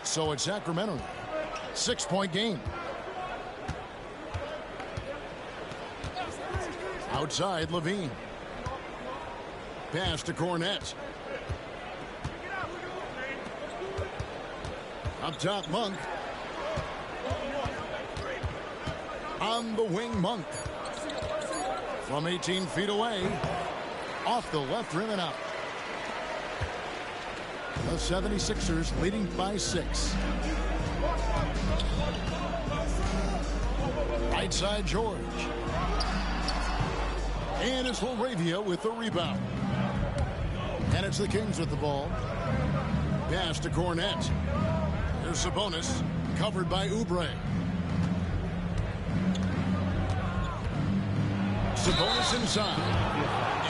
so it's Sacramento. 6-point game. Outside, Levine. Pass to Cornette. Up top, Monk. On the wing, Monk. From 18 feet away. Off the left rim and out. The 76ers leading by 6. Right side, George. And it's LaRavia with the rebound. And it's the Kings with the ball. Pass to Cornette. There's Sabonis, covered by Oubre. Sabonis inside.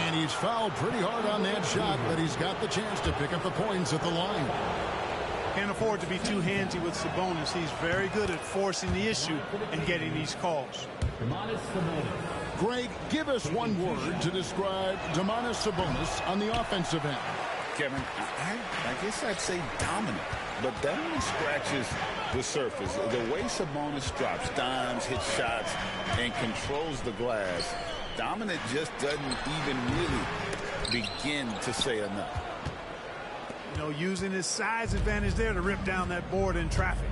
And he's fouled pretty hard on that shot, but he's got the chance to pick up the points at the line. Can't afford to be too handsy with Sabonis. He's very good at forcing the issue and getting these calls. Greg, give us one word to describe Domantas Sabonis on the offensive end. Kevin, I guess I'd say dominant, but that only scratches the surface. The way Sabonis drops dimes, hits shots, and controls the glass, dominant just doesn't even really begin to say enough. You know, using his size advantage there to rip down that board in traffic.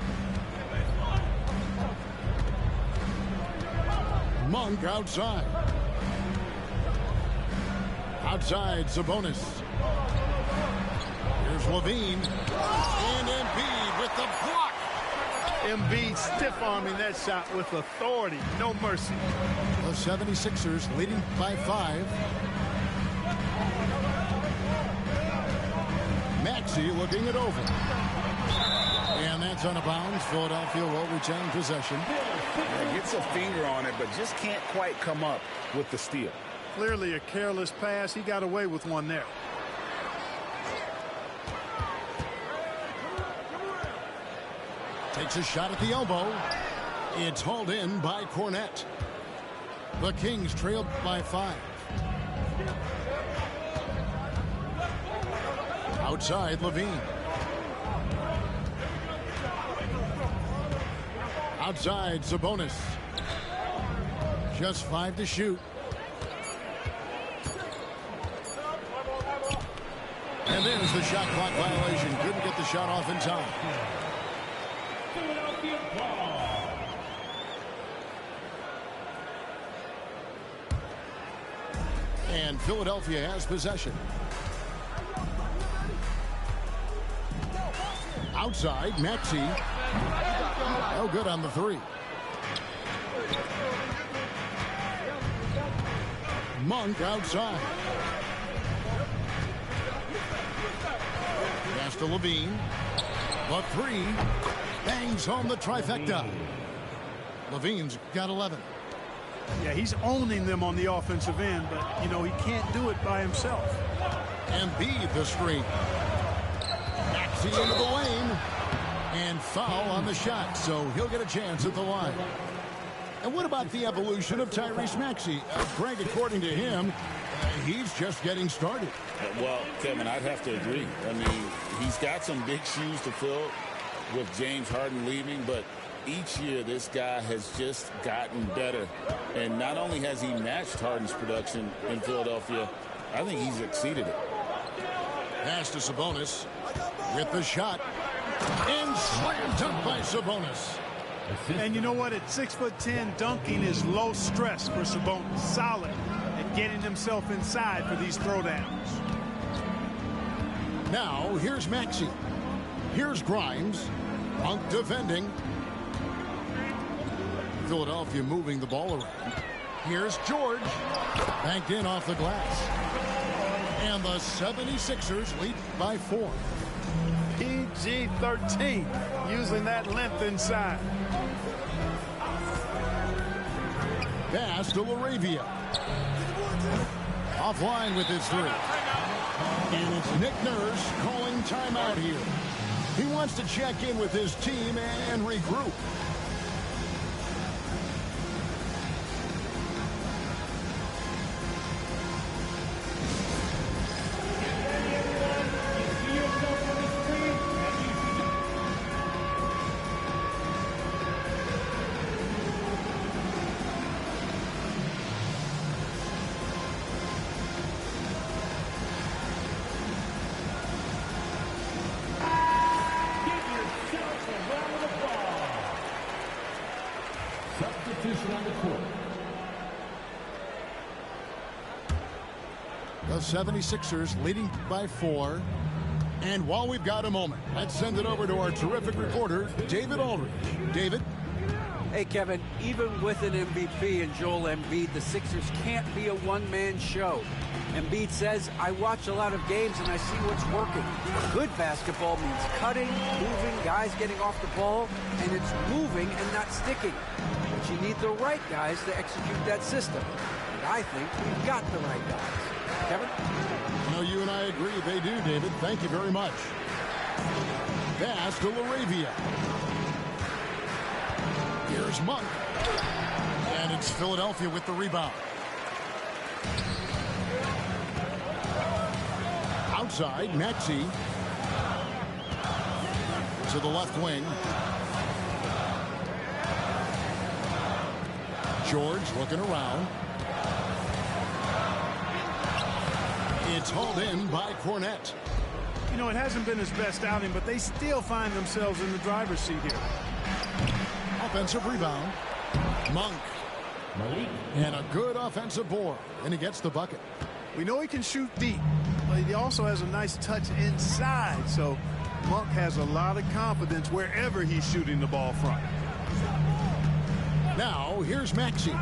Monk outside. Outside, Sabonis. Here's Levine. And Embiid with the block. Embiid stiff-arming that shot with authority. No mercy. The 76ers leading by 5. Maxey looking it over. And that's out of bounds. Philadelphia will retain possession. Yeah, gets a finger on it, but just can't quite come up with the steal. Clearly a careless pass. He got away with one there. Takes a shot at the elbow. It's hauled in by Cornette. The Kings trailed by 5. Outside, Levine. Outside, Sabonis. Just 5 to shoot. And there's the shot clock violation. Couldn't get the shot off in time. And Philadelphia has possession. Outside, Maxey. No good on the 3. Monk outside. Pass to Levine. The 3 bangs home the trifecta. Levine's got 11. Yeah, he's owning them on the offensive end, but, you know, he can't do it by himself. Embiid the screen. Maxey into the lane. And foul on the shot, so he'll get a chance at the line. And what about the evolution of Tyrese Maxey? Greg, according to him, he's just getting started. Well, Kevin, I'd have to agree. I mean, he's got some big shoes to fill with James Harden leaving, but each year this guy has just gotten better. And not only has he matched Harden's production in Philadelphia, I think he's exceeded it. Pass to Sabonis with the shot. And slam dunk by Sabonis. And you know what? At 6'10", dunking is low stress for Sabonis. Solid at getting himself inside for these throwdowns. Now, here's Maxey. Here's Grimes. Monk defending. Philadelphia moving the ball around. Here's George. Banked in off the glass. And the 76ers lead by 4. PG-13 using that length inside. Pass to LaRavia. Offline with his 3. And it's Nick Nurse calling timeout here. He wants to check in with his team and regroup. The 76ers leading by 4. And while we've got a moment, let's send it over to our terrific reporter, David Aldridge. David? Hey, Kevin, even with an MVP and Joel Embiid, the Sixers can't be a one-man show. Embiid says, I watch a lot of games and I see what's working. Good basketball means cutting, moving, guys getting off the ball, and it's moving and not sticking. But you need the right guys to execute that system. And I think we've got the right guys. Kevin? No, you and I agree. They do, David. Thank you very much. Pass to LaRavia. Here's Monk. And it's Philadelphia with the rebound. Outside, Maxey. To the left wing. George looking around. It's hauled in by Cornette. You know, it hasn't been his best outing, but they still find themselves in the driver's seat here. Offensive rebound. Monk. And a good offensive board. And he gets the bucket. We know he can shoot deep, but he also has a nice touch inside. So Monk has a lot of confidence wherever he's shooting the ball from. Now, here's Maxey.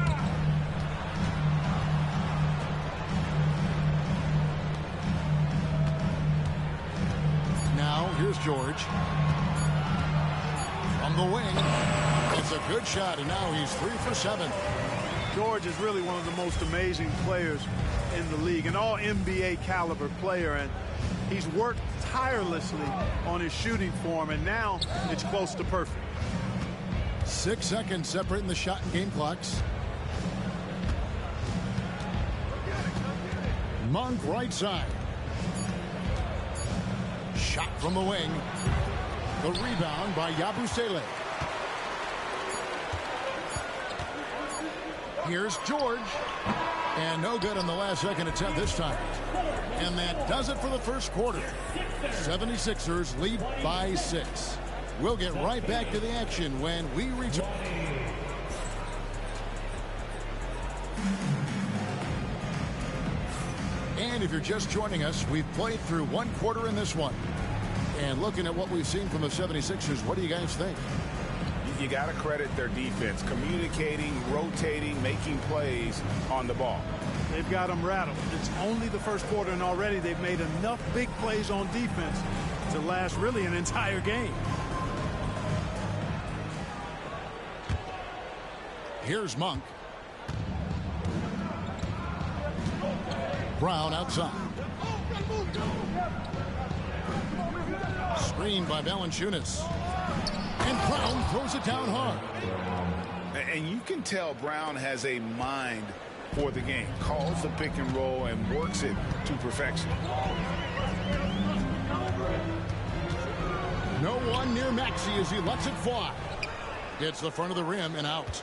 Now, here's George. From the wing. It's a good shot, and now he's 3 for 7. George is really one of the most amazing players in the league, an all-NBA caliber player, and he's worked tirelessly on his shooting form, and now it's close to perfect. 6 seconds separating the shot and game clocks. Monk right side. Shot from the wing. The rebound by Yabusele. Here's George. And no good on the last second attempt this time. And that does it for the first quarter. 76ers lead by 6. We'll get right back to the action when we return. And if you're just joining us, we've played through one quarter in this one. And looking at what we've seen from the 76ers, what do you guys think? You got to credit their defense, communicating, rotating, making plays on the ball. They've got them rattled. It's only the first quarter, and already they've made enough big plays on defense to last really an entire game. Here's Monk. Brown outside. Screened by Valanciunas. And Brown throws it down hard. And you can tell Brown has a mind for the game. Calls the pick and roll and works it to perfection. No one near Maxey as he lets it fly. Hits the front of the rim and out.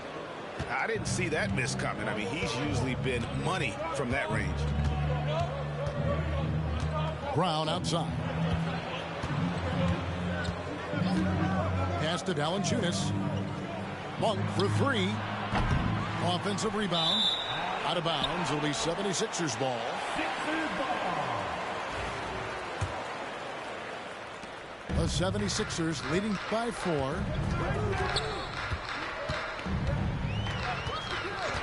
I didn't see that miss coming. I mean, he's usually been money from that range. Brown outside. Pass to Valanciunas. Monk for 3. Offensive rebound. Out of bounds. It'll be 76ers ball. The 76ers leading by 4.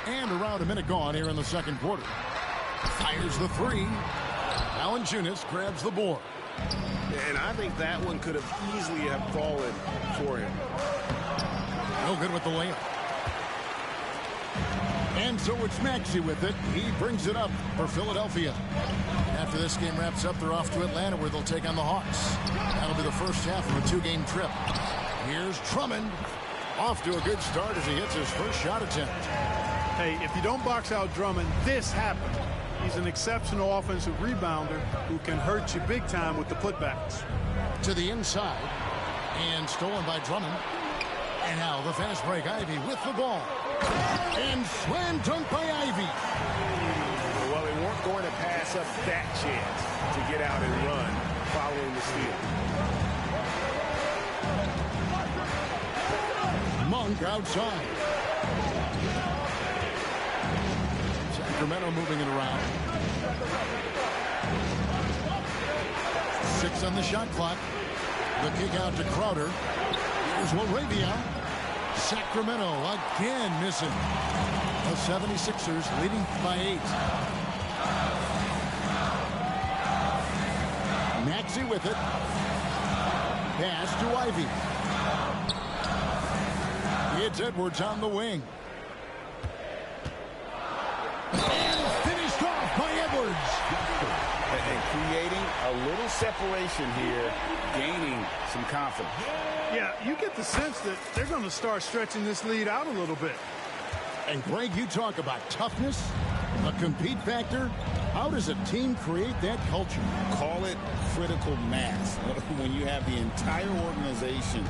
And around a minute gone here in the second quarter. Fires the 3. Valanciunas grabs the board. And I think that one could have easily have fallen for him. No good with the layup. And so it's Maxey with it. He brings it up for Philadelphia. After this game wraps up, they're off to Atlanta where they'll take on the Hawks. That'll be the first half of a 2-game trip. Here's Drummond. Off to a good start as he hits his first shot attempt. Hey, if you don't box out Drummond, this happened. He's an exceptional offensive rebounder who can hurt you big time with the putbacks. To the inside. And stolen by Drummond. And now the fast break. Ivy with the ball. And slam dunk by Ivy. Well, they weren't going to pass up that chance to get out and run following the steal. Monk outside. Sacramento moving it around. 6 on the shot clock. The kick out to Crowder. Here's LaRavia. Sacramento again missing. The 76ers leading by 8. Maxey with it. Pass to Ivey. It's Edwards on the wing. And finished off by Edwards. And creating a little separation here, gaining some confidence. Yeah, you get the sense that they're going to start stretching this lead out a little bit. And Greg, you talk about toughness, a compete factor. How does a team create that culture? Call it critical mass. When you have the entire organization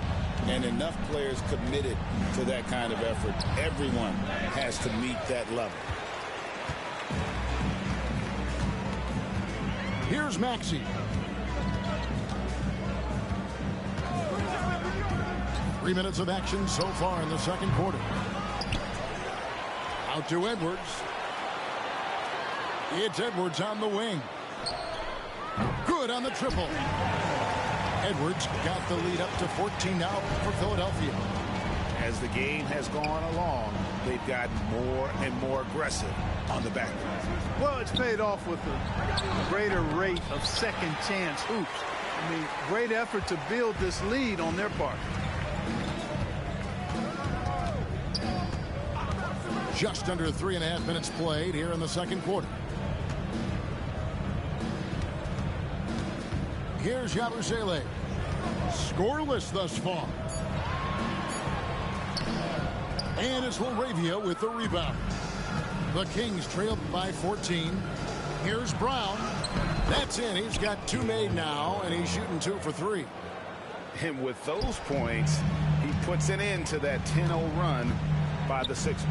and enough players committed to that kind of effort, everyone has to meet that level. Here's Maxey. 3 minutes of action so far in the second quarter. Out to Edwards. It's Edwards on the wing. Good on the triple. Edwards got the lead up to 14 now for Philadelphia. As the game has gone along, they've gotten more and more aggressive on the back line. Well, it's paid off with a greater rate of second chance hoops. I mean, great effort to build this lead on their part. Just under 3.5 minutes played here in the second quarter. Here's Yabusele. Scoreless thus far. And it's LaRavia with the rebound. The Kings trail by 14. Here's Brown. That's in. He's got 2 made now, and he's shooting 2 for 3. And with those points, he puts an end to that 10-0 run by the Sixers.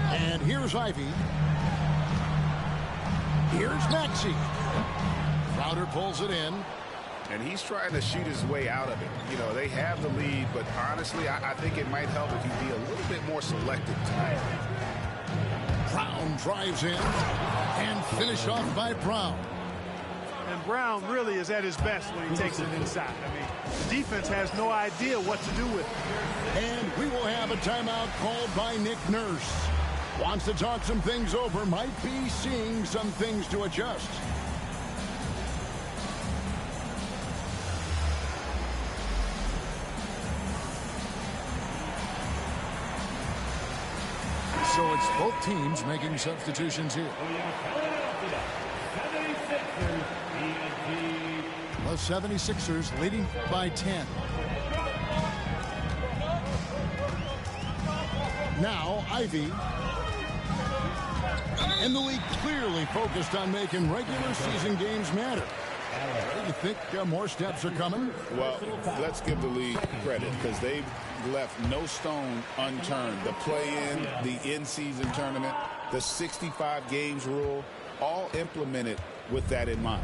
And here's Ivey. Here's Maxey. Crowder pulls it in. And he's trying to shoot his way out of it. You know, they have the lead, but honestly, I think it might help if he be a little bit more selective tonight. Brown drives in and finished off by Brown. And Brown really is at his best when he takes it inside. I mean, the defense has no idea what to do with it. And we will have a timeout called by Nick Nurse. Wants to talk some things over, might be seeing some things to adjust. So it's both teams making substitutions here. The 76ers leading by 10. Now Ivey. And the league clearly focused on making regular season games matter. Do you think more steps are coming? Well, let's give the league credit because they've left no stone unturned. The play-in, the in-season tournament, the 65 games rule, all implemented with that in mind.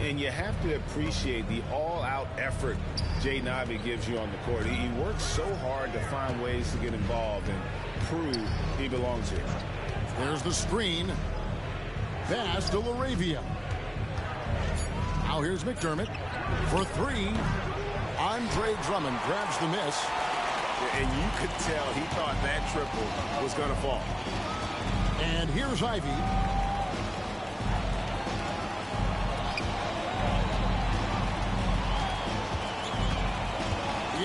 And you have to appreciate the all-out effort Jay Navi gives you on the court. He works so hard to find ways to get involved and prove he belongs here. There's the screen. Pass to LaRavia. Now here's McDermott for 3. Andre Drummond grabs the miss. And you could tell he thought that triple was going to fall. And here's Ivey.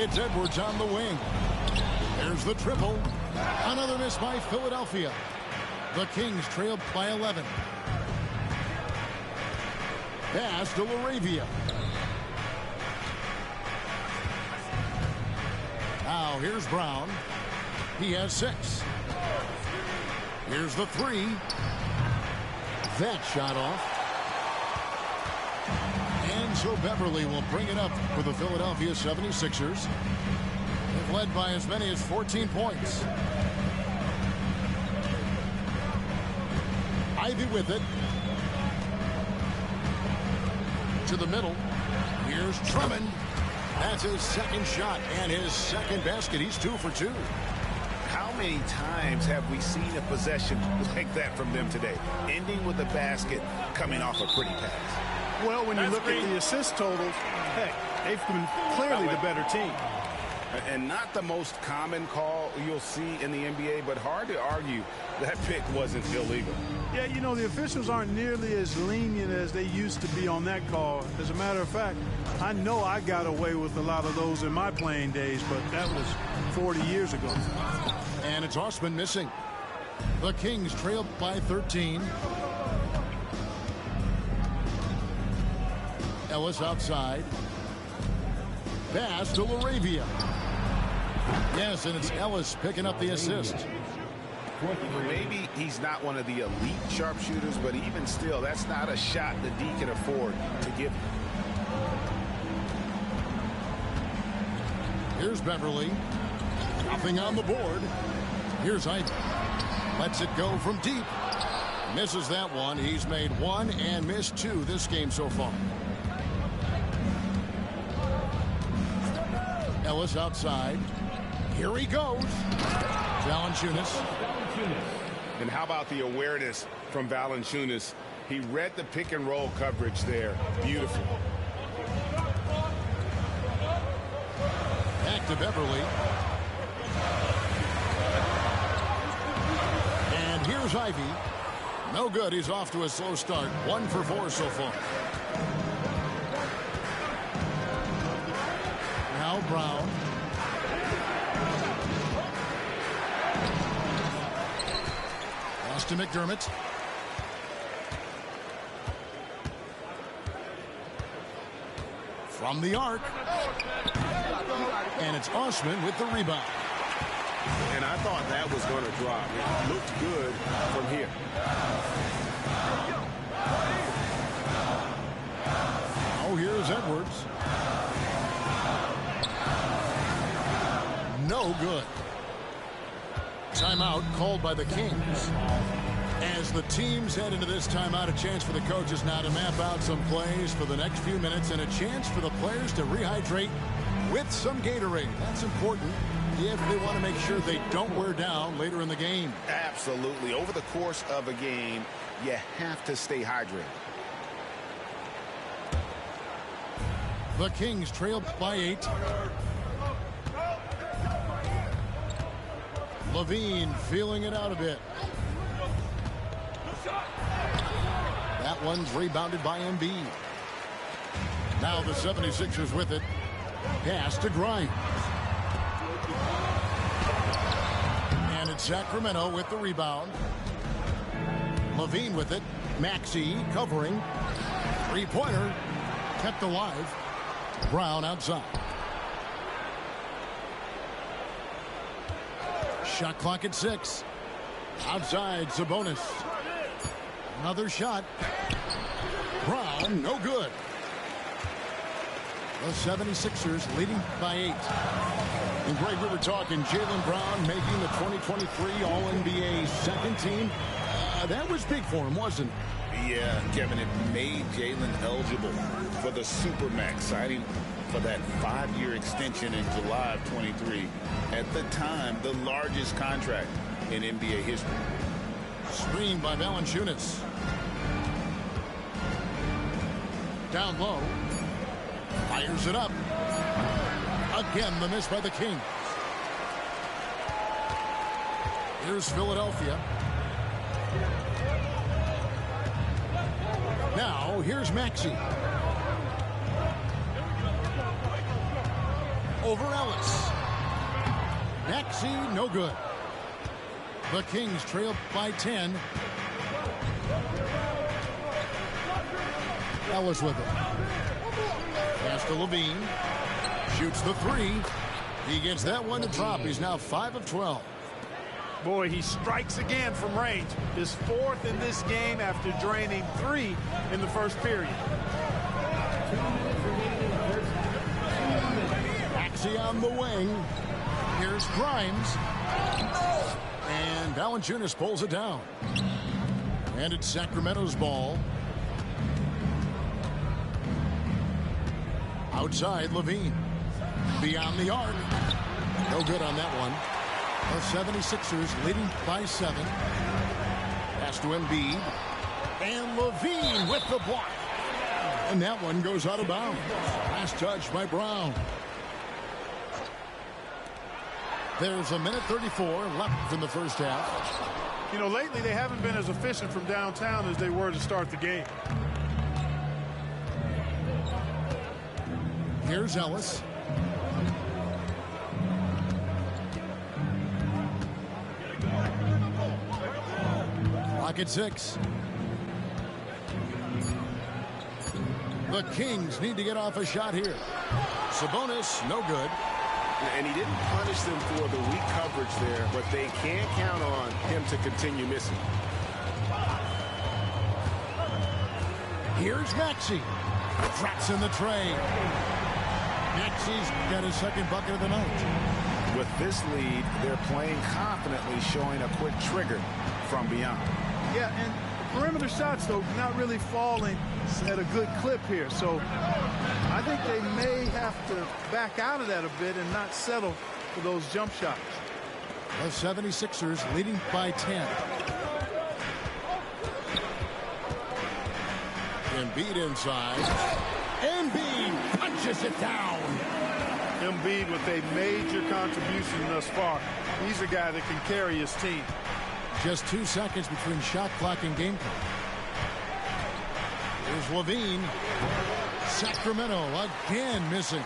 It's Edwards on the wing. There's the triple. Another miss by Philadelphia. The Kings trailed by 11. Pass to LaRavia. Now here's Brown. He has 6. Here's the 3. That shot off. And so Beverly will bring it up for the Philadelphia 76ers. They've led by as many as 14 points. Ivey with it. To the middle. Here's Drummond. That's his second shot and his second basket. He's 2 for 2. How many times have we seen a possession like that from them today, ending with a basket coming off a pretty pass? Well, when you look at the assist totals, heck, they've been clearly the better team. And not the most common call you'll see in the NBA, but hard to argue that pick wasn't illegal. Yeah, you know, the officials aren't nearly as lenient as they used to be on that call. As a matter of fact, I know I got away with a lot of those in my playing days, but that was 40 years ago. And it's Osman missing. The Kings trail by 13. Ellis outside. Pass to LaRavia. Yes, and it's Ellis picking up the assist. Maybe he's not one of the elite sharpshooters, but even still, that's not a shot that D can afford to give. Here's Beverly. Nothing on the board. Here's Ivey. Lets it go from deep. Misses that one. He's made one and missed two this game so far. Ellis outside. Here he goes. Valanciunas. And how about the awareness from Valanciunas? He read the pick and roll coverage there. Beautiful. Back to Beverly. And here's Ivey. No good. He's off to a slow start. 1 for 4 so far. Now Brown. Pass to McDermott. From the arc. And it's Osman with the rebound. And I thought that was going to drop. It looked good from here. Oh, here's Edwards. No good. Timeout called by the Kings. As the teams head into this timeout, a chance for the coaches now to map out some plays for the next few minutes and a chance for the players to rehydrate with some Gatorade. That's important if they want to make sure they don't wear down later in the game. Absolutely. Over the course of a game, you have to stay hydrated. The Kings trail by 8. Levine feeling it out a bit. That one's rebounded by Embiid. Now the 76ers with it. Pass to Grimes. And it's Sacramento with the rebound. Levine with it. Maxey covering. Three-pointer. Kept alive. Brown outside. Shot clock at 6. Outside, Sabonis. Another shot. Brown, no good. The 76ers leading by 8. And Greg, we were talking Jaylen Brown making the 2023 All-NBA second team. That was big for him, wasn't it? Yeah, Kevin, it made Jaylen eligible for the Supermax, signing for that 5-year extension in July of 23. At the time, the largest contract in NBA history. Screened by Valanciunas. Down low. Fires it up. Again, the miss by the Kings. Here's Philadelphia. Now, here's Maxey. Over Ellis. Maxey, no good. The Kings trail by 10. Ellis with it. Pass to Levine. Shoots the 3. He gets that one to drop. He's now 5 of 12. Boy, he strikes again from range. His 4th in this game after draining 3 in the first period. Maxey on the wing. Here's Grimes. And Valanciunas pulls it down. And it's Sacramento's ball. Outside, Levine. Beyond the arc. No good on that one. The 76ers leading by 7. Pass to Embiid. And Levine with the block. And that one goes out of bounds. Last touch by Brown. There's a minute 34 left in the first half. You know, lately they haven't been as efficient from downtown as they were to start the game. Here's Ellis. Clock at 6. The Kings need to get off a shot here. Sabonis, no good. And he didn't punish them for the weak coverage there, but they can't count on him to continue missing. Here's Maxey. Drops in the tray. Maxey's got his second bucket of the night. With this lead, they're playing confidently, showing a quick trigger from beyond. Yeah, and perimeter shots, though, not really falling at a good clip here. So I think they may have to back out of that a bit and not settle for those jump shots. The 76ers leading by 10. Embiid inside. Embiid punches it down. Embiid with a major contribution thus far. He's a guy that can carry his team. Just 2 seconds between shot clock and game clock. Here's Levine. Sacramento again missing.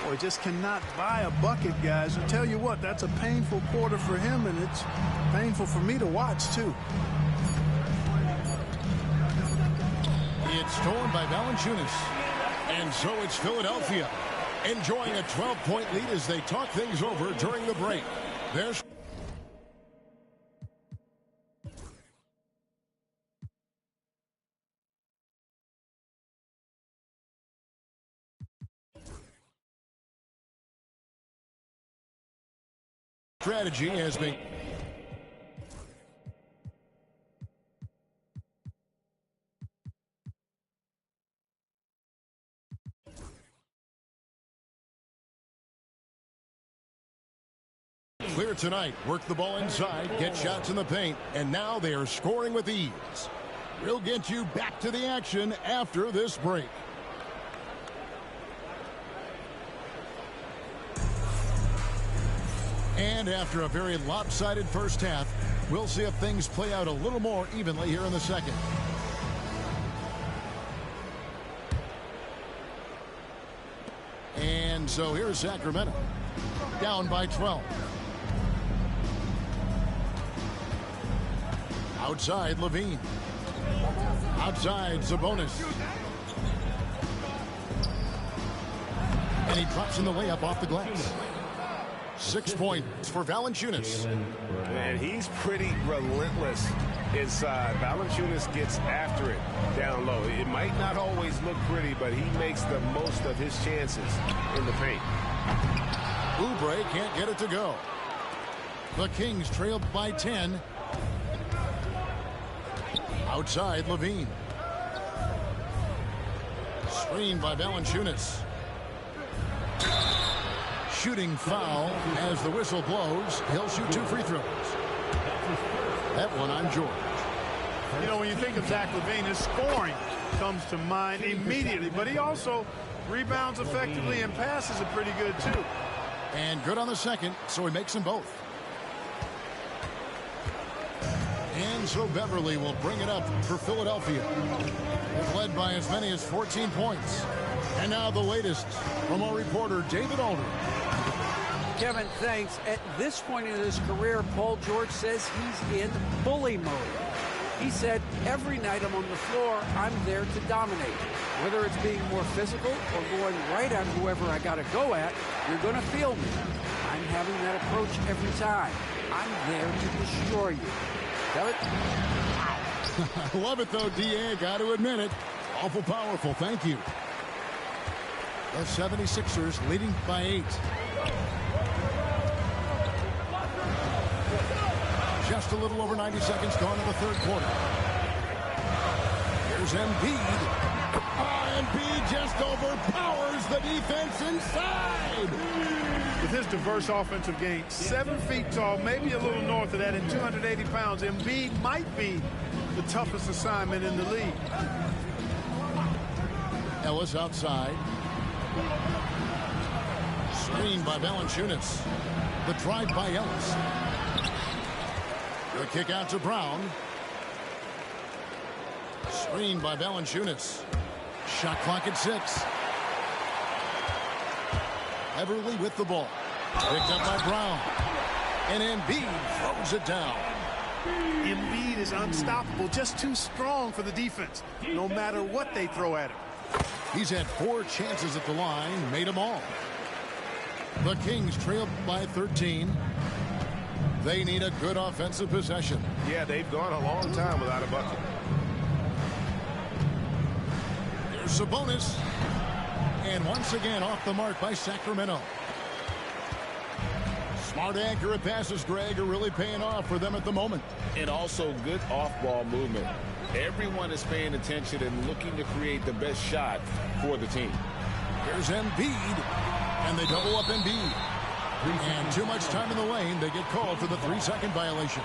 Boy, just cannot buy a bucket, guys. I tell you what, that's a painful quarter for him, and it's painful for me to watch, too. It's torn by Valanciunas. And so it's Philadelphia enjoying a 12-point lead as they talk things over during the break. There's strategy has been clear tonight. Work the ball inside, get shots in the paint, and now they are scoring with ease. We'll get you back to the action after this break. And after a very lopsided first half, we'll see if things play out a little more evenly here in the second. And so here's Sacramento, down by 12. Outside, Levine. Outside, Sabonis. And he drops in the layup off the glass. 6 points for Valanciunas. And he's pretty relentless inside. Valanciunas gets after it down low. It might not always look pretty, but he makes the most of his chances in the paint. Oubre can't get it to go. The Kings trailed by 10. Outside, Levine. Screened by Valanciunas. Shooting foul as the whistle blows. He'll shoot 2 free throws. That one on George. You know, when you think of Zach LaVine, his scoring comes to mind immediately, but he also rebounds effectively and passes it pretty good, too. And good on the second, so he makes them both. And so Beverly will bring it up for Philadelphia. It's led by as many as 14 points. And now the latest from our reporter, David Aldridge. Kevin, thanks. At this point in his career, Paul George says he's in bully mode. He said, every night I'm on the floor, I'm there to dominate. Whether it's being more physical or going right at whoever I got to go at, you're going to feel me. I'm having that approach every time. I'm there to destroy you. Kevin? I love it, though, D.A. Got to admit it. Awful powerful. Thank you. The 76ers leading by 8. Just a little over 90 seconds gone in the third quarter. Here's Embiid. Embiid just overpowers the defense inside. with his diverse offensive game. 7 feet tall, maybe a little north of that, and 280 pounds. Embiid might be the toughest assignment in the league. Ellis outside. Screen by Valanciunas. The drive by Ellis. The kick out to Brown. Screen by Valanciunas. Shot clock at 6. Everly with the ball. Picked up by Brown. And Embiid throws it down. Embiid is unstoppable, just too strong for the defense, no matter what they throw at him. He's had 4 chances at the line, made them all. The Kings trail by 13. They need a good offensive possession. Yeah, they've gone a long time without a bucket. Here's Sabonis. And once again off the mark by Sacramento. Smart, accurate passes, Greg, are really paying off for them at the moment. And also good off-ball movement. Everyone is paying attention and looking to create the best shot for the team. Here's Embiid. And they double up Embiid. And too much time in the lane. They get called for the 3-second violation.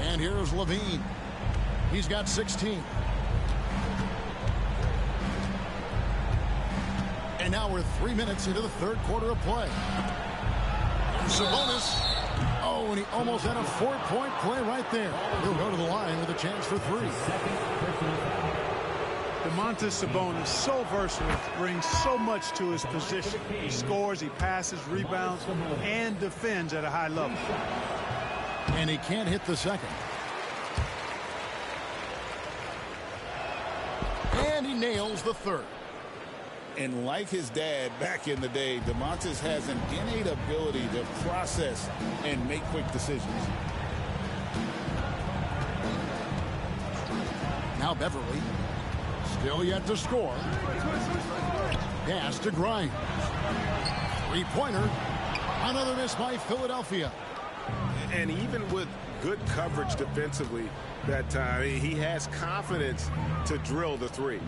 And here's Levine. He's got 16. And now we're 3 minutes into the third quarter of play. There's Sabonis. Oh, and he almost had a 4-point play right there. He'll go to the line with a chance for 3. Domantas Sabonis, so versatile, brings so much to his position. He scores, he passes, rebounds, and defends at a high level. And he can't hit the second. And he nails the third. And like his dad back in the day, Domantas has an innate ability to process and make quick decisions. Now Beverly. Still yet to score. Pass to Grimes. 3-pointer. Another miss by Philadelphia. And even with good coverage defensively that time, he has confidence to drill the 3.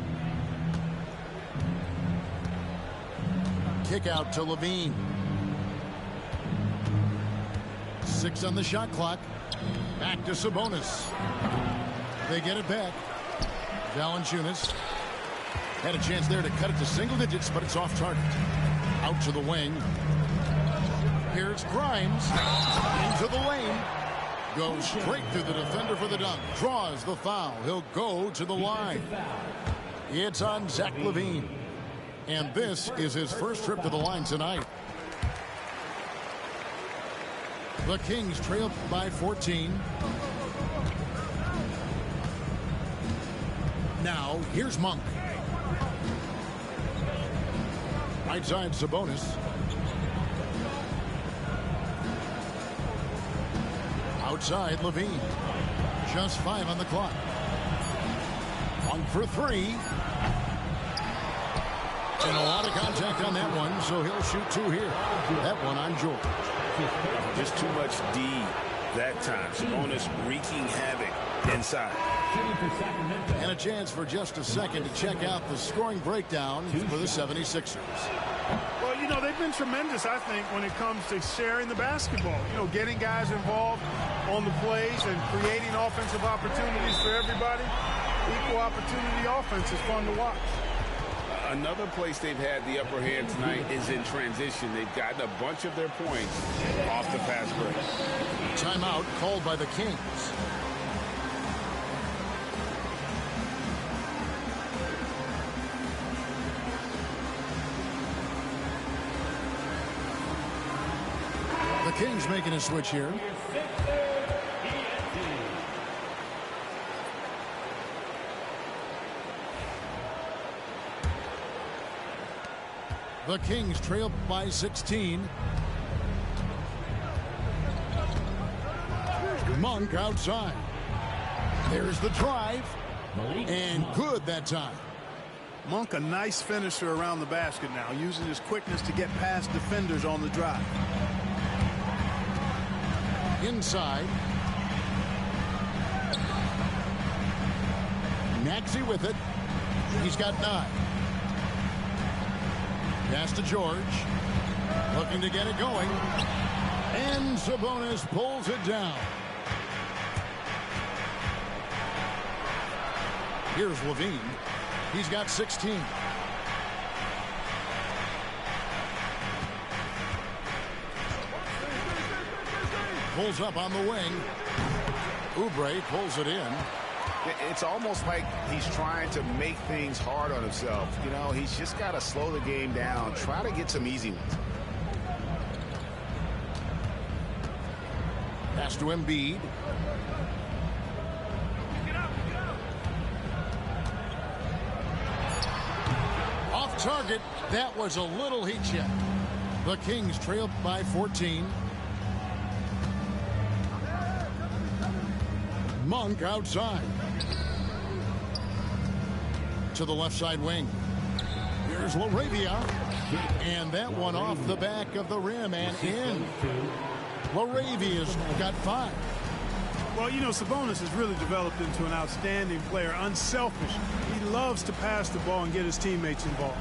Kick out to Levine. 6 on the shot clock. Back to Sabonis. They get it back. Valanciunas had a chance there to cut it to single digits, but it's off target. Out to the wing. Here's Grimes. Into the lane. Goes straight through the defender for the dunk. Draws the foul. He'll go to the line. It's on Zach LaVine. And this is his first trip to the line tonight. The Kings trail by 14. Now, here's Monk. Right side, Sabonis. Outside, Levine. Just 5 on the clock. Monk for 3. And a lot of contact on that one, so he'll shoot 2 here. That one on George. Just too much D that time. Sabonis wreaking havoc inside. And a chance for just a second to check out the scoring breakdown for the 76ers. Well, you know, they've been tremendous, I think, when it comes to sharing the basketball. You know, getting guys involved on the plays and creating offensive opportunities for everybody. Equal opportunity offense is fun to watch. Another place they've had the upper hand tonight is in transition. They've gotten a bunch of their points off the fast break. Timeout called by the Kings. The Kings making a switch here. The Kings trail by 16. Monk outside. There's the drive. And good that time. Monk, a nice finisher around the basket now, using his quickness to get past defenders on the drive. Inside. Maxey with it. He's got 9. Pass to George. Looking to get it going. And Sabonis pulls it down. Here's Levine. He's got 16. Pulls up on the wing. Oubre pulls it in. It's almost like he's trying to make things hard on himself. You know, he's just got to slow the game down. Try to get some easy ones. Pass to Embiid. Off target. That was a little heat check. The Kings trail by 14. Monk outside. To the left side wing. Here's LaRavia. And that one off the back of the rim and in. LaRavia's got 5. Well, you know, Sabonis has really developed into an outstanding player, unselfish. He loves to pass the ball and get his teammates involved.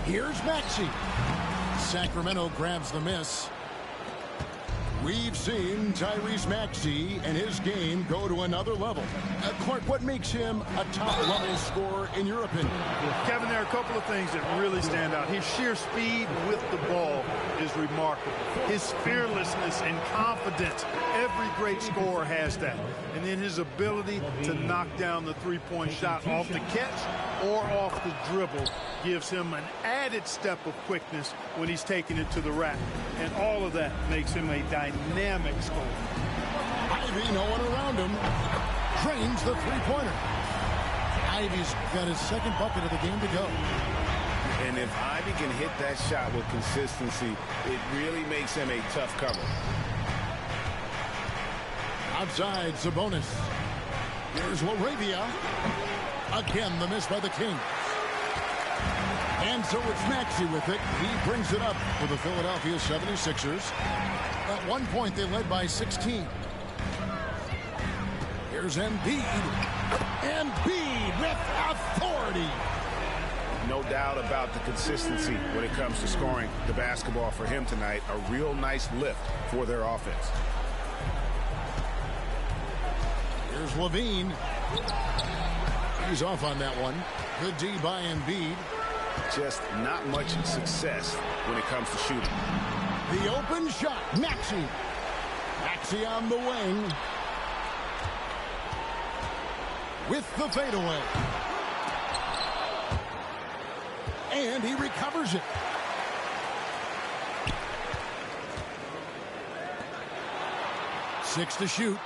Here's Maxey. Sacramento grabs the miss. We've seen Tyrese Maxey and his game go to another level. Clark, what makes him a top-level scorer in your opinion? Kevin, there are a couple of things that really stand out. His sheer speed with the ball is remarkable. His fearlessness and confidence, every great scorer has that. And then his ability to knock down the three-point shot off the catch or off the dribble gives him an added step of quickness when he's taking it to the rack. And all of that makes him a dynamic scorer. Ivy, no one around him. Drains the three-pointer. Ivy's got his second bucket of the game to go. And if Ivy can hit that shot with consistency, it really makes him a tough cover. Outside, Sabonis. Here's LaRavia. Again, the miss by the Kings. And so it's Maxey with it. He brings it up for the Philadelphia 76ers. At one point, they led by 16. Here's Embiid. Embiid with authority. No doubt about the consistency when it comes to scoring the basketball for him tonight. A real nice lift for their offense. Here's Levine. He's off on that one. Good D by Embiid. Just not much success when it comes to shooting. The open shot. Maxey. Maxey on the wing. With the fadeaway. And he recovers it. Six to shoot.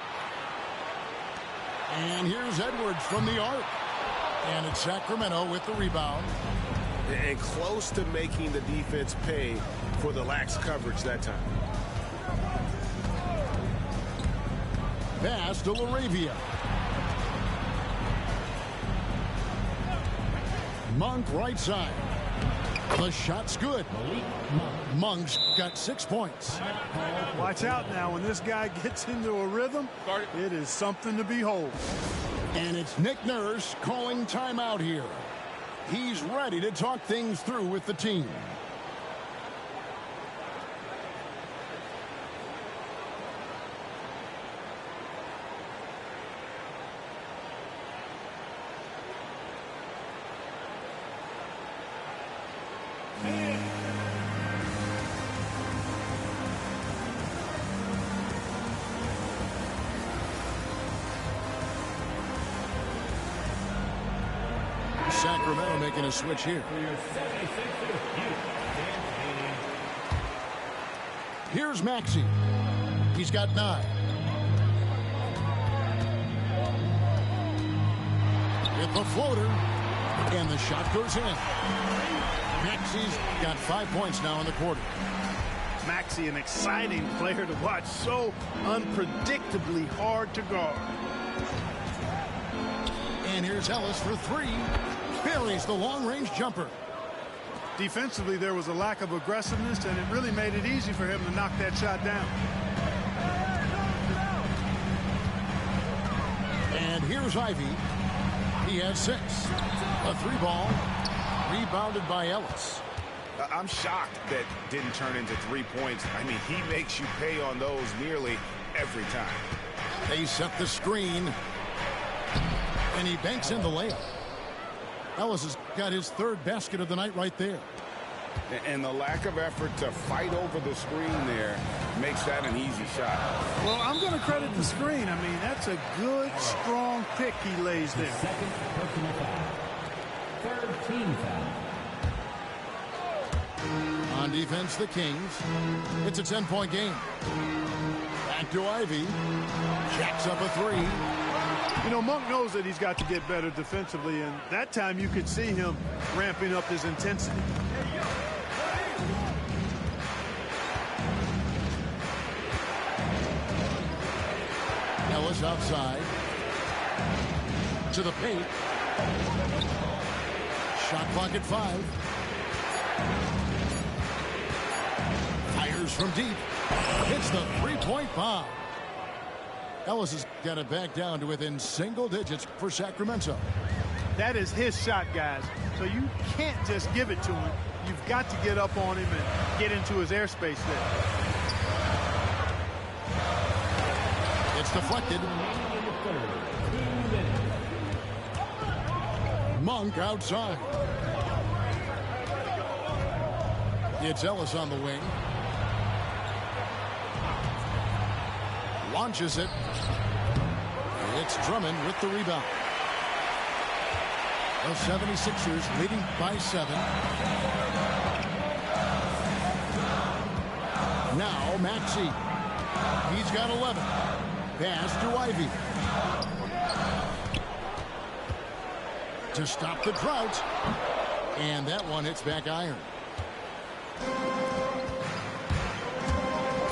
And here's Edwards from the arc. And it's Sacramento with the rebound. And close to making the defense pay for the lax coverage that time. Pass to LaRavia. Monk right side. The shot's good. Monk's got 6 points. Watch out now. When this guy gets into a rhythm, it is something to behold. And it's Nick Nurse calling timeout here. He's ready to talk things through with the team. Sacramento making a switch here. Here's Maxey. He's got 9. With the floater. And the shot goes in. Maxey's got 5 points now in the quarter. Maxey, an exciting player to watch. So unpredictably hard to guard. And here's Ellis for 3. Buries the long-range jumper. Defensively, there was a lack of aggressiveness, and it really made it easy for him to knock that shot down. And here's Ivy. He has 6. A 3-ball. Rebounded by Ellis. I'm shocked that didn't turn into 3 points. I mean, he makes you pay on those nearly every time. They set the screen. And he banks in the layup. Ellis has got his 3rd basket of the night right there. And the lack of effort to fight over the screen there makes that an easy shot. Well, I'm going to credit the screen. I mean, that's a good, strong pick he lays there. Second personal foul. 3rd team foul. On defense, the Kings. It's a 10-point game. Back to Ivy. Jacks up a 3. You know, Monk knows that he's got to get better defensively, and that time you could see him ramping up his intensity. Ellis outside. To the paint. Shot clock at 5. Fires from deep. Hits the 3-point bomb. Ellis has got it back down to within single digits for Sacramento. That is his shot, guys. So you can't just give it to him. You've got to get up on him and get into his airspace there. It's deflected. Monk outside. It's Ellis on the wing. Launches it. It's Drummond with the rebound. The 76ers leading by 7. Now Maxey. He's got 11. Pass to Ivy. To stop the drought. And that one hits back iron.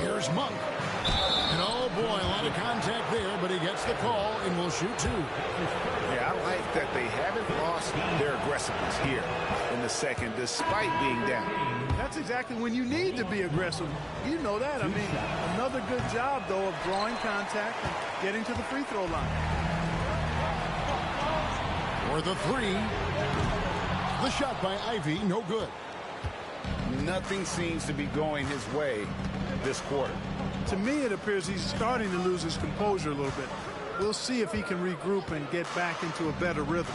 Here's Monk. And oh boy, a lot of contact there, but he gets the call and will shoot 2. Yeah, I like that they haven't lost their aggressiveness here in the second, despite being down. That's exactly when you need to be aggressive. You know that. I mean, another good job, though, of drawing contact and getting to the free throw line. For the 3. The shot by Ivy, no good. Nothing seems to be going his way this quarter. To me, it appears he's starting to lose his composure a little bit. We'll see if he can regroup and get back into a better rhythm.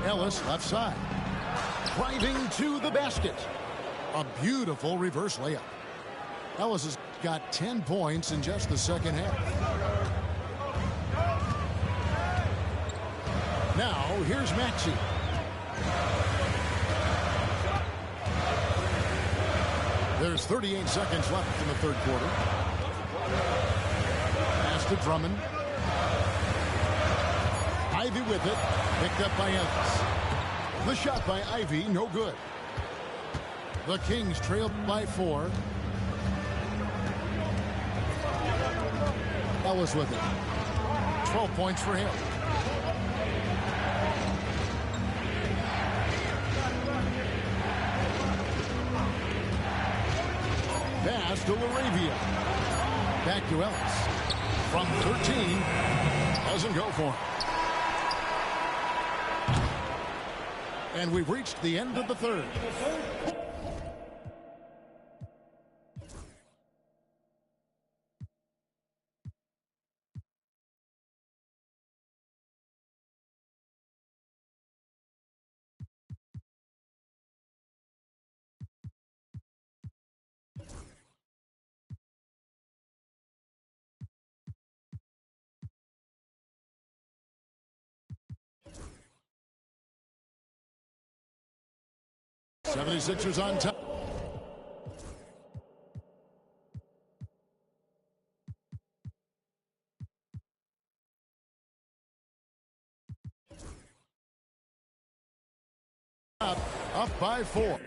Ellis left side. Driving to the basket. A beautiful reverse layup. Ellis has got 10 points in just the second half. Now, here's Maxey. There's 38 seconds left in the 3rd quarter. Pass to Drummond. Ivy with it. Picked up by Ellis. The shot by Ivy, no good. The Kings trailed by 4. Ellis with it. 12 points for him. Pass to Laravia. Back to Ellis. From 13. Doesn't go for him. And we've reached the end of the 3rd. '76ers on top. Up by 4.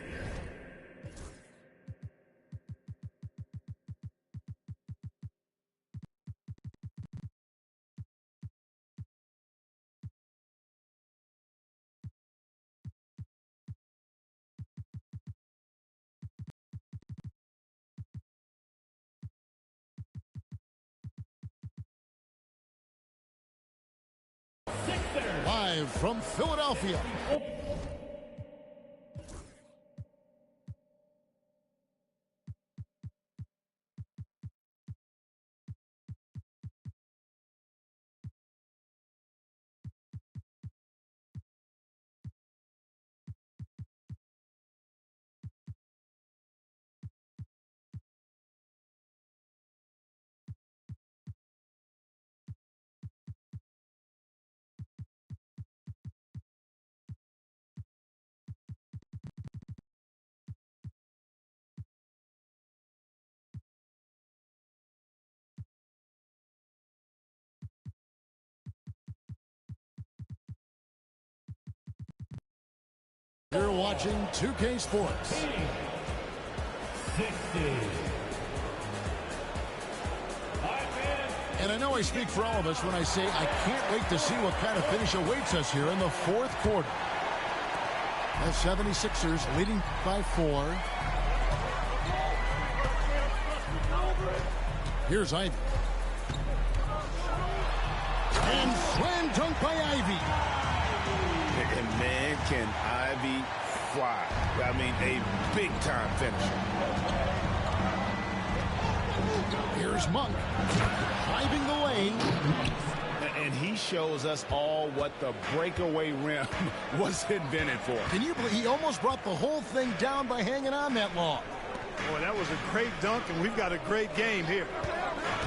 Live from Philadelphia. You're watching 2K Sports. And I know I speak for all of us when I say I can't wait to see what kind of finish awaits us here in the fourth quarter. The 76ers leading by 4. Here's Ivy. And slam dunk by Ivy. And man, can Ivy fly. I mean, a big-time finisher. Here's Monk. Driving the lane. And he shows us all what the breakaway rim was invented for. Can you believe he almost brought the whole thing down by hanging on that long? Boy, that was a great dunk, and we've got a great game here.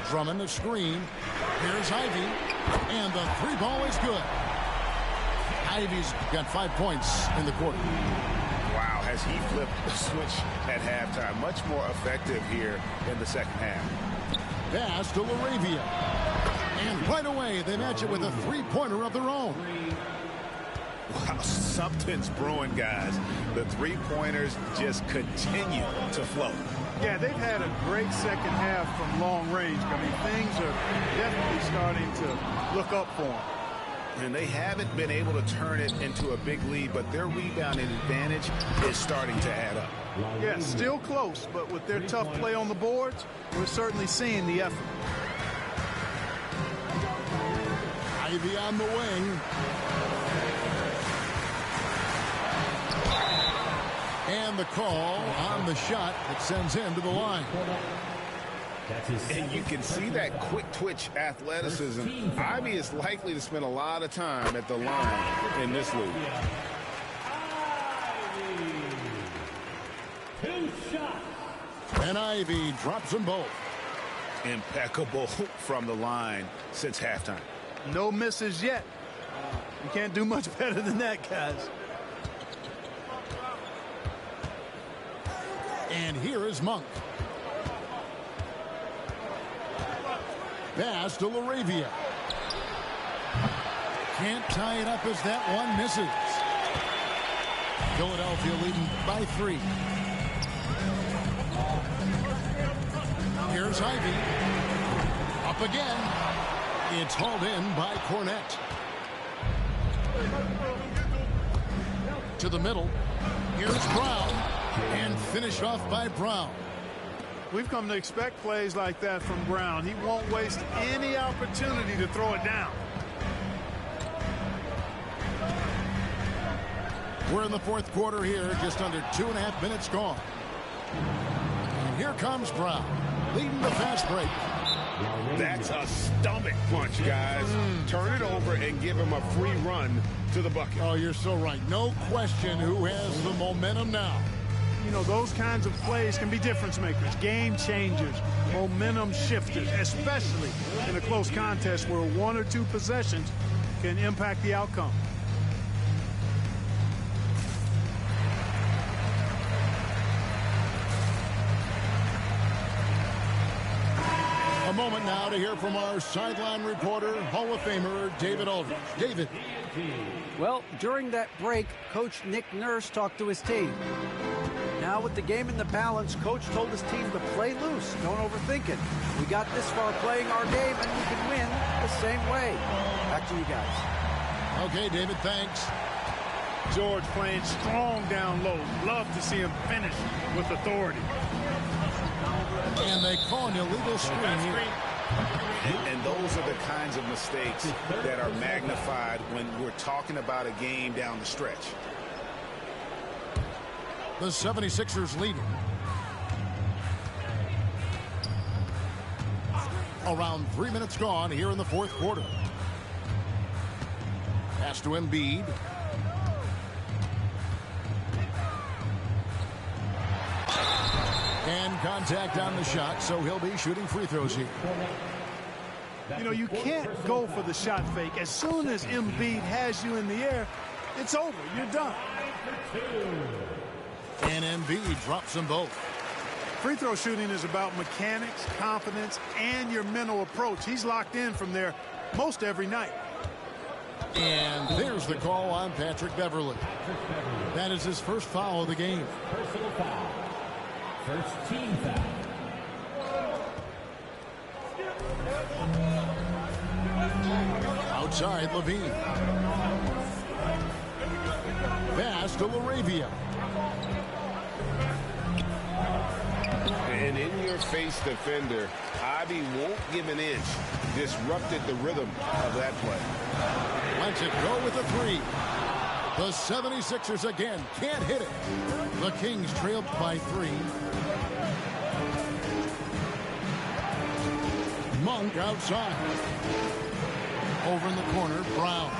Drummond the screen. Here's Ivy. And the three ball is good. Ivy's got 5 points in the quarter. Wow, has he flipped the switch at halftime. Much more effective here in the second half. Pass to LaRavia. And right away, they match it with a three-pointer of their own. Wow, something's brewing, guys. The three-pointers just continue to flow. Yeah, they've had a great second half from long range. I mean, things are definitely starting to look up for them. And they haven't been able to turn it into a big lead, but their rebounding advantage is starting to add up. Yeah, still close, but with their tough play on the boards, we're certainly seeing the effort. Ivy on the wing. And the call on the shot that sends him to the line. And you can see that quick twitch athleticism. Ivy is likely to spend a lot of time at the line in this league. 2 shots. And Ivy drops them both. Impeccable from the line since halftime. No misses yet. You can't do much better than that, guys. And here is Monk. Pass to LaRavia. Can't tie it up as that one misses. Philadelphia leading by 3. Here's Ivy. Up again. It's hauled in by Cornette. To the middle. Here's Brown. And finished off by Brown. We've come to expect plays like that from Brown. He won't waste any opportunity to throw it down. We're in the fourth quarter here, just under 2.5 minutes gone. And here comes Brown, leading the fast break. That's a stomach punch, guys. Turn it over and give him a free run to the bucket. Oh, you're so right. No question who has the momentum now. You know, those kinds of plays can be difference makers, game changers, momentum shifters, especially in a close contest where 1 or 2 possessions can impact the outcome. A moment now to hear from our sideline reporter, Hall of Famer David Aldridge. David. Well, during that break, Coach Nick Nurse talked to his team. Now with the game in the balance, Coach told his team to play loose. Don't overthink it. We got this far playing our game, and we can win the same way. Back to you guys. Okay, David, thanks. George playing strong down low. Love to see him finish with authority. And they call an illegal screen here. And those are the kinds of mistakes that are magnified when we're talking about a game down the stretch. The 76ers leading. Around 3 minutes gone here in the fourth quarter. Pass to Embiid. And contact on the shot, so he'll be shooting free throws here. You know, you can't go for the shot fake. As soon as Embiid has you in the air, it's over. You're done. And Embiid drops them both. Free throw shooting is about mechanics, confidence, and your mental approach. He's locked in from there most every night. And there's the call on Patrick Beverley. That is his first foul of the game. Personal foul. First team foul. Outside, Levine. Pass to LaRavia. An in-your-face defender, Ivy won't give an inch. Disrupted the rhythm of that play. Lets it go with a three. The 76ers again can't hit it. The Kings trailed by 3. Monk outside. Over in the corner, Brown.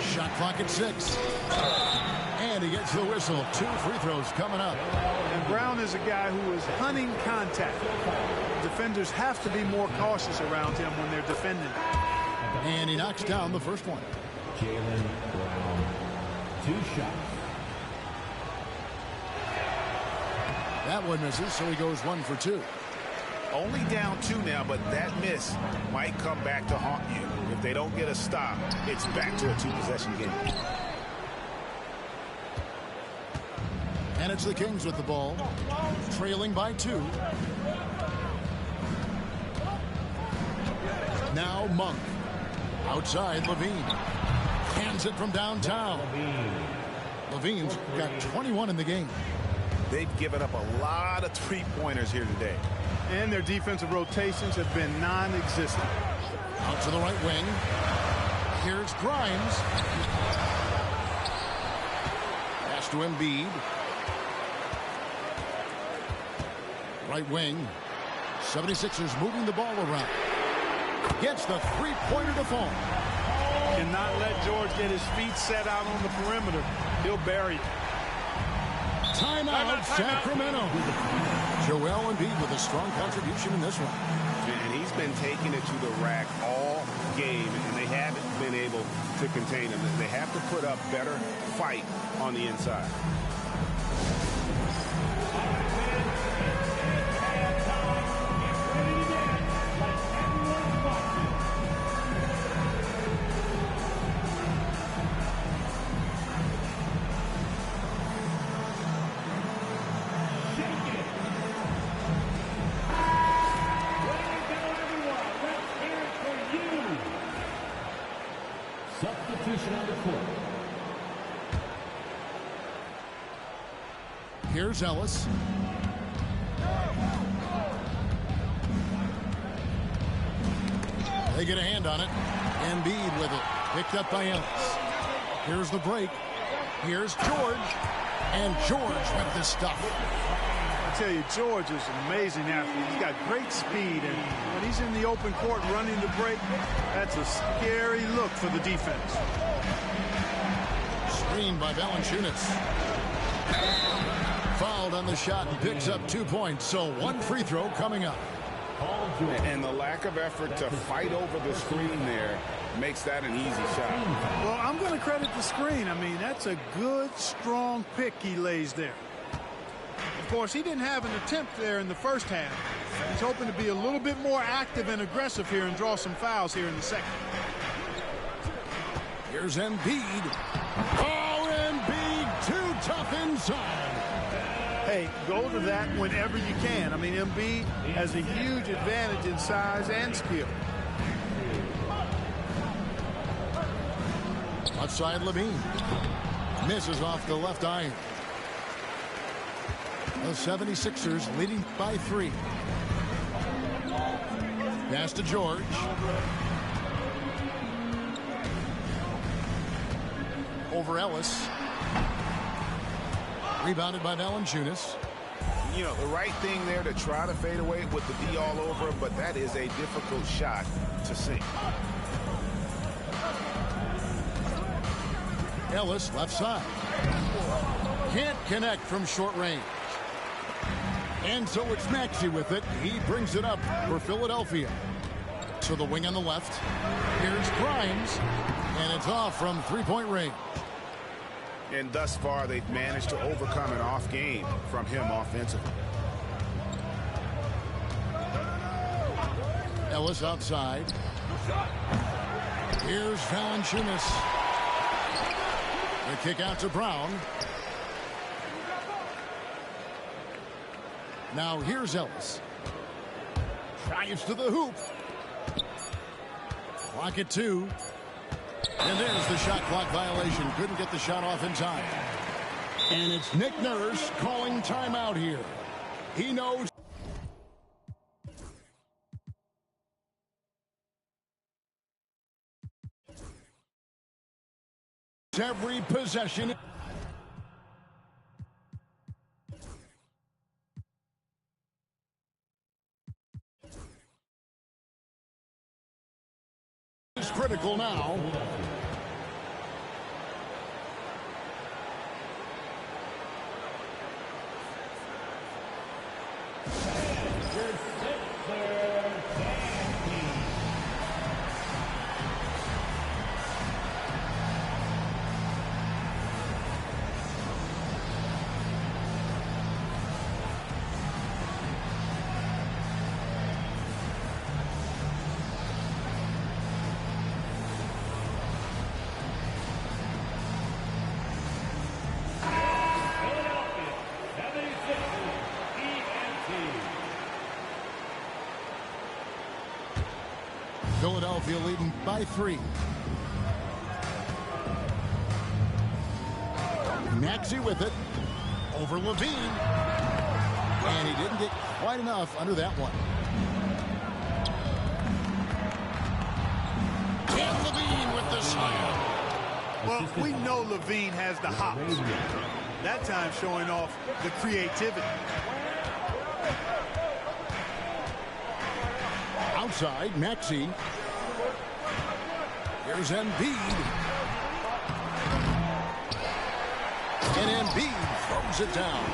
Shot clock at 6. And he gets the whistle. 2 free throws coming up. And Brown is a guy who is hunting contact. Defenders have to be more cautious around him when they're defending. And he knocks down the first one. Jaylen Brown. 2 shots. That one misses, so he goes 1 for 2. Only down 2 now, but that miss might come back to haunt you. If they don't get a stop, it's back to a 2-possession game. And it's the Kings with the ball, trailing by 2. Now Monk. Outside, Levine. Hands it from downtown. Levine's got 21 in the game. They've given up a lot of three-pointers here today. And their defensive rotations have been non-existent. Out to the right wing. Here's Grimes. Pass to Embiid. Right wing. 76ers moving the ball around. Gets the three-pointer to fall. Cannot let George get his feet set out on the perimeter. He'll bury it. Timeout, Sacramento. Joel Embiid with a strong contribution in this one. And he's been taking it to the rack all game, and they haven't been able to contain him. They have to put up better fight on the inside. Substitution on the court. Here's Ellis. They get a hand on it. Embiid with it. Picked up by Ellis. Here's the break. Here's George. And George with the stuff. I tell you, George is an amazing athlete. He's got great speed, and when he's in the open court running the break, that's a scary look for the defense. Screened by Valanciunas. Fouled on the shot and picks up 2 points, so 1 free throw coming up. And the lack of effort to fight over the screen there makes that an easy shot. Well, I'm going to credit the screen. I mean, that's a good, strong pick he lays there. Of course, he didn't have an attempt there in the first half. He's hoping to be a little bit more active and aggressive here and draw some fouls here in the second. Here's Embiid. Oh, Embiid, too tough inside. Hey, go to that whenever you can. I mean, Embiid has a huge advantage in size and skill. Outside Levine. Misses off the left iron. The 76ers leading by 3. Pass to George. Over Ellis. Rebounded by Valanciunas. You know, the right thing there to try to fade away with the D all over him, but that is a difficult shot to sink. Ellis left side. Can't connect from short range. And so it's Maxey with it. He brings it up for Philadelphia. To the wing on the left. Here's Grimes. And it's off from three-point range. And thus far, they've managed to overcome an off game from him offensively. Ellis outside. Here's Valanciunas. The kick out to Brown. Now here's Ellis. Drives to the hoop. Clock at 2. And there's the shot clock violation. Couldn't get the shot off in time. And it's Nick Nurse calling timeout here. He knows every possession. Is critical now. Philadelphia leading by 3. Maxey with it. Over Levine. And he didn't get quite enough under that one. And Levine with the slam. Well, we know Levine has the hops. That time showing off the creativity. Outside, Maxey. Here's Embiid. And Embiid throws it down.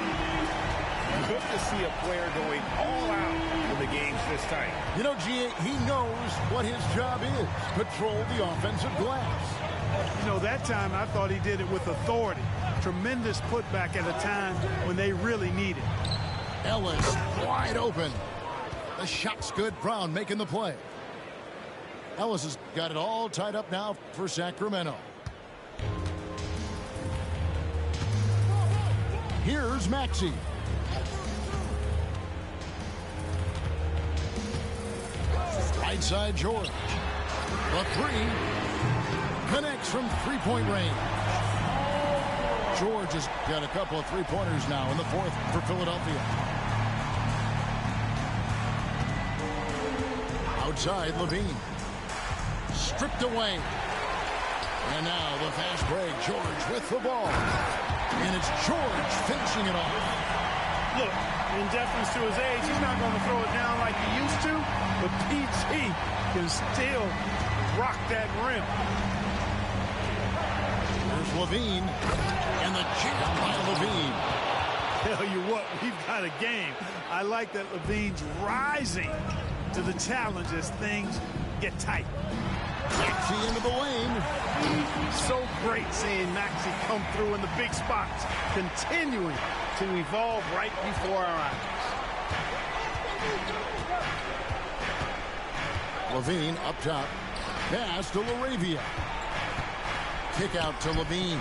Good to see a player going all out when the game's this tight. You know, G.A., he knows what his job is. Control the offensive glass. You know, that time I thought he did it with authority. Tremendous putback at a time when they really need it. Ellis wide open. The shot's good. Brown making the play. Ellis has got it all tied up now for Sacramento. Here's Maxey. Right side George. The 3 connects from three-point range. George has got a couple of three-pointers now in the 4th for Philadelphia. Outside Levine. Stripped away. And now the fast break. George with the ball. And it's George finishing it off. Look, in deference to his age, he's not going to throw it down like he used to, but PG can still rock that rim. Here's Levine. And the jam by Levine. Tell you what, we've got a game. I like that Levine's rising to the challenge as things get tight. Maxey into the lane. So great seeing Maxey come through in the big spots, continuing to evolve right before our eyes. Levine up top. Pass to LaRavia. Kick out to Levine.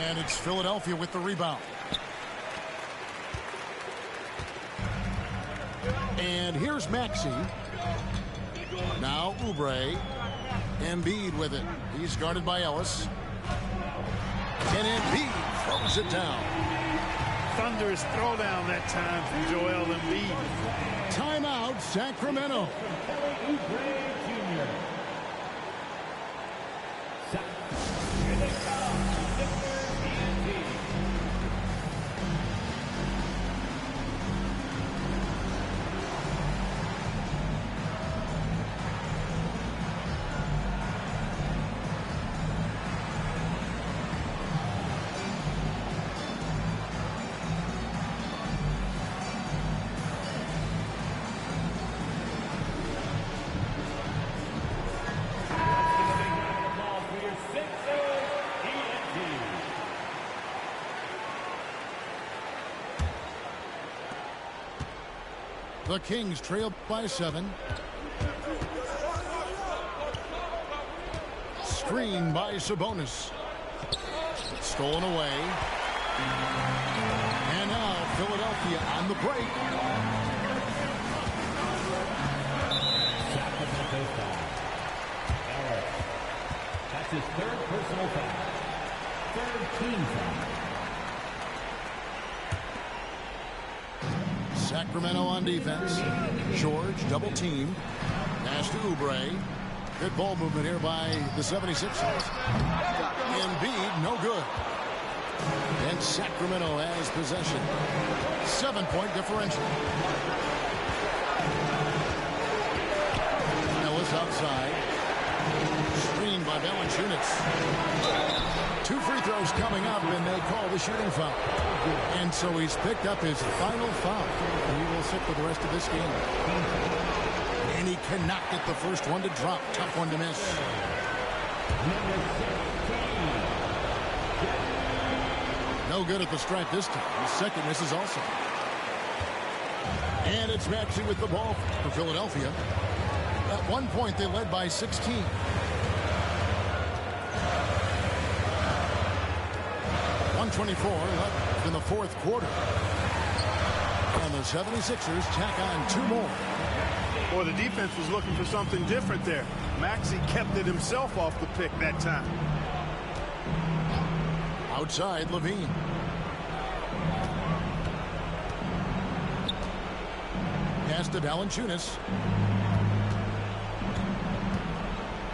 And it's Philadelphia with the rebound. And here's Maxey. Now Oubre. Embiid with it. He's guarded by Ellis. And Embiid throws it down. Thunderous throwdown that time from Joel Embiid. Timeout, Sacramento. The Kings trail by 7. Screen by Sabonis. Stolen away. And now Philadelphia on the break. Sacramento foul. Ellis. That's his third personal foul. Third team foul. Sacramento on defense. George double teamed. Pass to Oubre. Good ball movement here by the 76ers. Embiid, no good. And Sacramento has possession. 7-point differential. Ellis outside. Screened by Valanciunas. 2 free throws coming up, and they call the shooting foul. And so he's picked up his final foul. And he will sit for the rest of this game. And he cannot get the first one to drop. Tough one to miss. No good at the stripe this time. His second misses also. And it's Maxey with the ball for Philadelphia. At one point, they led by 16. 124 left in the fourth quarter. And the 76ers tack on 2 more. Boy, the defense was looking for something different there. Maxey kept it himself off the pick that time. Outside, Levine. Pass to Valanciunas.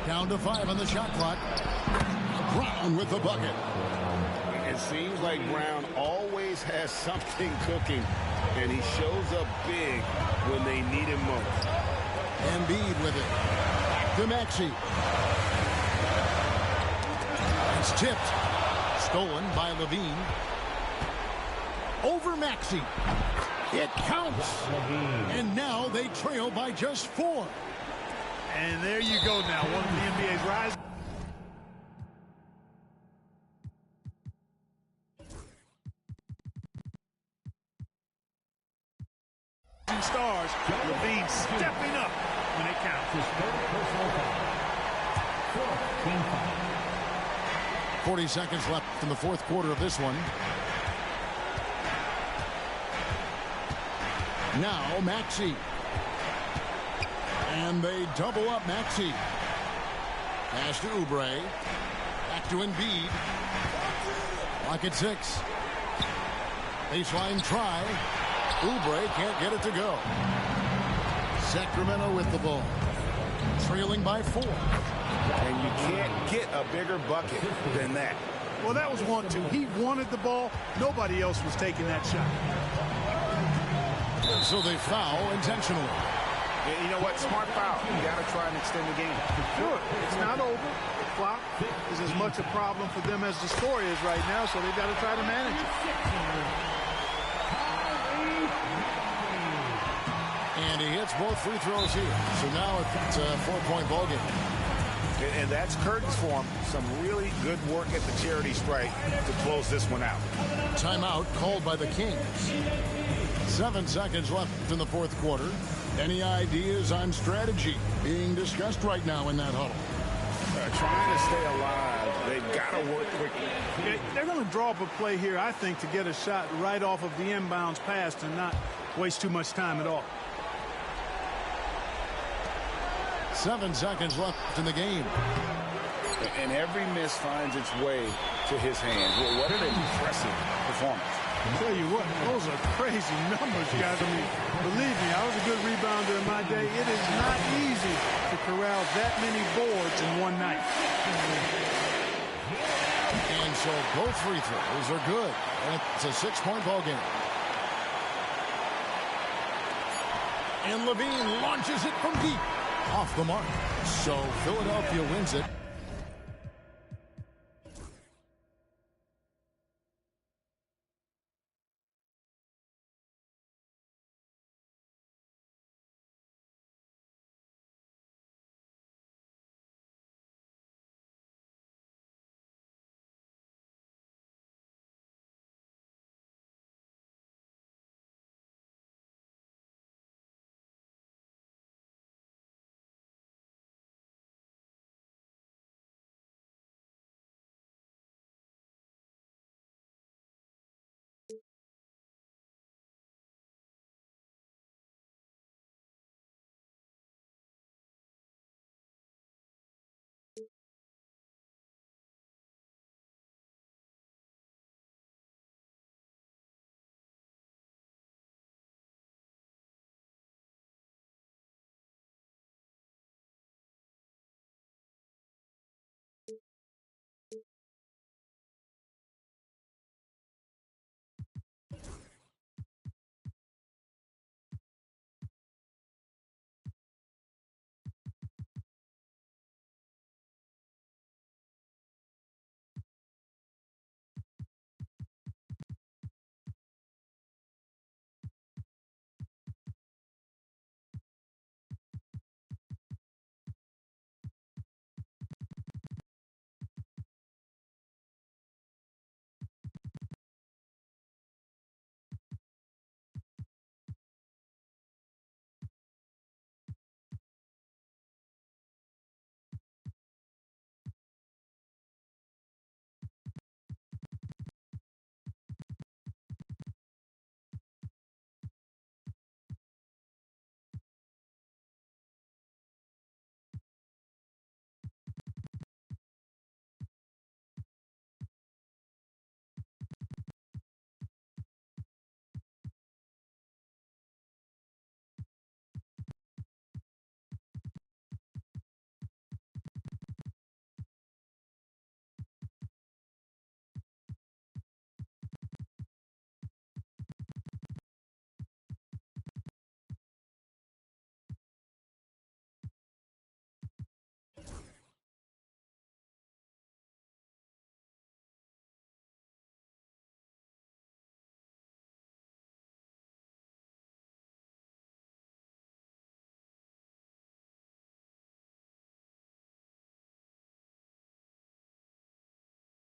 Down to 5 on the shot clock. Brown with the bucket. It seems like Brown always has something cooking, and he shows up big when they need him most. Embiid with it. Back to Maxey. It's tipped. Stolen by Levine. Over Maxey. It counts. And now they trail by just 4. And there you go now. One of the NBA's rising stars. Levine stepping up when it counts. His third personal foul. Fourth team foul. 40 seconds left in the fourth quarter of this one. Now Maxey. And they double up Maxey. Pass to Oubre. Back to Embiid. Clock at 6. Baseline try. Oubre can't get it to go. Sacramento with the ball. Trailing by 4. And you can't get a bigger bucket than that. Well, that was 1-2. He wanted the ball. Nobody else was taking that shot. So they foul intentionally. You know what? Smart foul. You got to try and extend the game. Sure, it's not over. The clock is as much a problem for them as the score is right now, so they've got to try to manage it. And he hits both free throws here. So now it's a 4-point ball game. And that's curtains for him. Some really good work at the charity stripe to close this one out. Timeout called by the Kings. 7 seconds left in the fourth quarter. Any ideas on strategy being discussed right now in that huddle? Trying to stay alive. They've got to work quickly. They're going to draw up a play here, I think, to get a shot right off of the inbounds pass and not waste too much time at all. 7 seconds left in the game. And every miss finds its way to his hands. Well, what an impressive performance. I'll tell you what, those are crazy numbers, guys. I mean, believe me, I was a good rebounder in my day. It is not easy to corral that many boards in one night. And so both free throws are good. And it's a 6-point ball game. And Levine launches it from deep. Off the mark. So Philadelphia wins it.